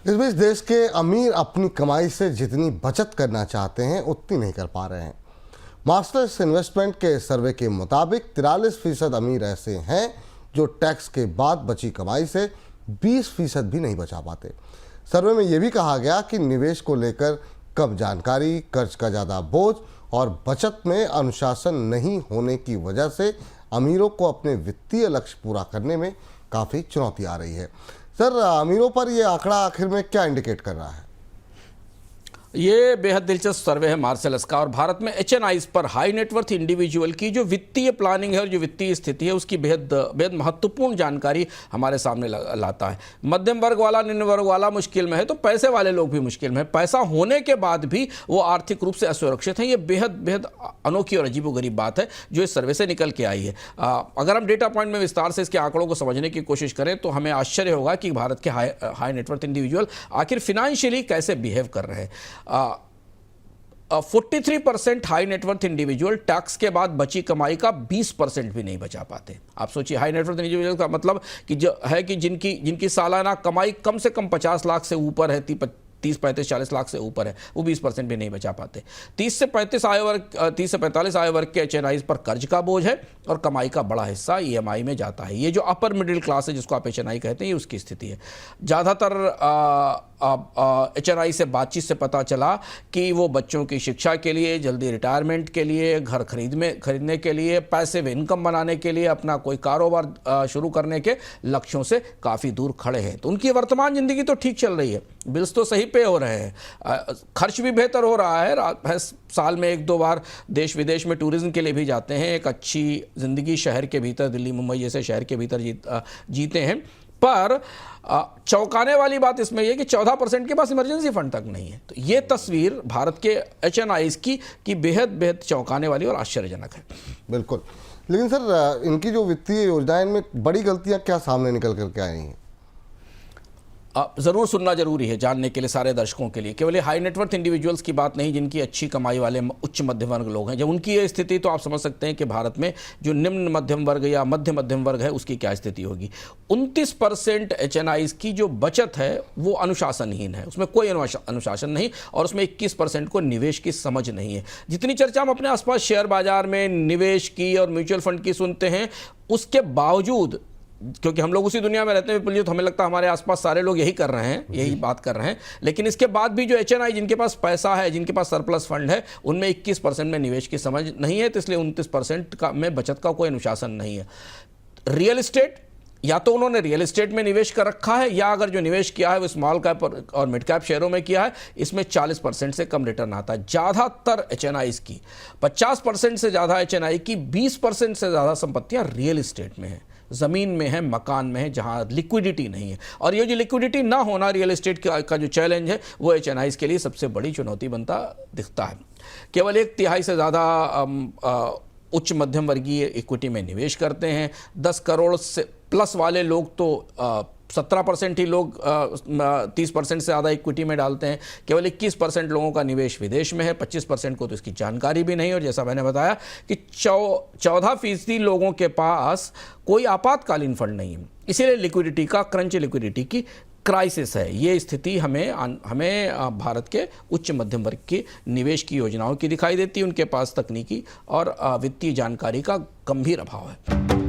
इस बीच देश के अमीर अपनी कमाई से जितनी बचत करना चाहते हैं उतनी नहीं कर पा रहे हैं। मास्टर्स इन्वेस्टमेंट के सर्वे के मुताबिक 43% अमीर ऐसे हैं जो टैक्स के बाद बची कमाई से 20% भी नहीं बचा पाते। सर्वे में यह भी कहा गया कि निवेश को लेकर कम जानकारी, कर्ज का ज़्यादा बोझ और बचत में अनुशासन नहीं होने की वजह से अमीरों को अपने वित्तीय लक्ष्य पूरा करने में काफ़ी चुनौती आ रही है। सर, अमीरों पर यह आंकड़ा आखिर में क्या इंडिकेट कर रहा है? ये बेहद दिलचस्प सर्वे है मार्सेलस का, और भारत में एचएनआईज पर, हाई नेटवर्थ इंडिविजुअल की जो वित्तीय प्लानिंग है और जो वित्तीय स्थिति है उसकी बेहद महत्वपूर्ण जानकारी हमारे सामने लाता है। मध्यम वर्ग वाला, निम्न वर्ग वाला मुश्किल में है तो पैसे वाले लोग भी मुश्किल में है। पैसा होने के बाद भी वो आर्थिक रूप से असुरक्षित हैं। ये बेहद अनोखी और अजीबोगरीब बात है जो इस सर्वे से निकल के आई है। अगर हम डेटा पॉइंट में विस्तार से इसके आंकड़ों को समझने की कोशिश करें तो हमें आश्चर्य होगा कि भारत के हाई नेटवर्थ इंडिविजुअल आखिर फिनेंशियली कैसे बिहेव कर रहे हैं। 43% हाई नेटवर्थ इंडिविजुअल टैक्स के बाद बची कमाई का 20% भी नहीं बचा पाते। आप सोचिए, हाई नेटवर्थ इंडिविजुअल का मतलब कि जो है कि जिनकी सालाना कमाई कम से कम 50 लाख से ऊपर है, 30, 35, 40 लाख से ऊपर है, वो 20% भी नहीं बचा पाते। 30 से 45 आय वर्ग के एचएनआईज पर कर्ज का बोझ है और कमाई का बड़ा हिस्सा ईएमआई में जाता है। ये जो अपर मिडिल क्लास है जिसको आप एचएनआई कहते हैं, ये उसकी स्थिति है। ज़्यादातर एचएनआई से बातचीत से पता चला कि वो बच्चों की शिक्षा के लिए, जल्दी रिटायरमेंट के लिए, घर खरीदने के लिए, पैसिव इनकम बनाने के लिए, अपना कोई कारोबार शुरू करने के लक्ष्यों से काफ़ी दूर खड़े हैं। तो उनकी वर्तमान ज़िंदगी तो ठीक चल रही है, बिल्स तो सही पे हो रहे हैं, खर्च भी बेहतर हो रहा है। साल में 1-2 बार देश विदेश में टूरिज्म के लिए भी जाते हैं। एक अच्छी ज़िंदगी शहर के भीतर, दिल्ली मुंबई जैसे शहर के भीतर जीते हैं। पर चौंकाने वाली बात इसमें यह कि 14% के पास इमरजेंसी फंड तक नहीं है। तो ये तस्वीर भारत के एचएनआईज की बेहद चौंकाने वाली और आश्चर्यजनक है। बिल्कुल। लेकिन सर, इनकी जो वित्तीय योजनाएं में बड़ी गलतियां क्या सामने निकल करके आई हैं? ज़रूर सुनना जरूरी है जानने के लिए सारे दर्शकों के लिए। केवल हाई नेटवर्थ इंडिविजुअल्स की बात नहीं, जिनकी अच्छी कमाई वाले उच्च मध्यम वर्ग लोग हैं, जब उनकी ये स्थिति, तो आप समझ सकते हैं कि भारत में जो निम्न मध्यम वर्ग या मध्यम वर्ग है उसकी क्या स्थिति होगी। 29% एचएनआईज की जो बचत है वो अनुशासनहीन है, उसमें कोई अनुशासन नहीं, और उसमें 21% को निवेश की समझ नहीं है। जितनी चर्चा हम अपने आसपास शेयर बाजार में निवेश की और म्यूचुअल फंड की सुनते हैं, उसके बावजूद, क्योंकि हम लोग उसी दुनिया में रहते हैं, तो हमें लगता है हमारे आसपास सारे लोग यही कर रहे हैं, यही बात कर रहे हैं। लेकिन इसके बाद भी जो एचएनआई, जिनके पास पैसा है, जिनके पास सरप्लस फंड है, उनमें 21% में निवेश की समझ नहीं है। तो इसलिए 29% में बचत का कोई अनुशासन नहीं है। रियल एस्टेट, या तो उन्होंने रियल एस्टेट में निवेश कर रखा है, या अगर जो निवेश किया है वो स्मॉल कैप और मिड कैप शेयरों में किया है, इसमें 40% से कम रिटर्न आता है। ज़्यादातर एचएनआईज की, 50% से ज़्यादा एचएनआई की 20% से ज़्यादा संपत्तियां रियल एस्टेट में है, ज़मीन में है, मकान में है, जहां लिक्विडिटी नहीं है। और ये जो लिक्विडिटी ना होना रियल एस्टेट का जो चैलेंज है, वो एचएनआईज के लिए सबसे बड़ी चुनौती बनता दिखता है। केवल 1/3 से ज़्यादा उच्च मध्यम वर्गीय इक्विटी में निवेश करते हैं। 10 करोड़ से प्लस वाले लोग तो 17% ही लोग 30% से ज़्यादा इक्विटी में डालते हैं। केवल 21% लोगों का निवेश विदेश में है, 25% को तो इसकी जानकारी भी नहीं। और जैसा मैंने बताया कि 14% लोगों के पास कोई आपातकालीन फंड नहीं है। इसीलिए लिक्विडिटी का क्रंच, लिक्विडिटी की क्राइसिस है। ये स्थिति हमें भारत के उच्च मध्यम वर्ग की निवेश की योजनाओं की दिखाई देती है। उनके पास तकनीकी और वित्तीय जानकारी का गंभीर अभाव है।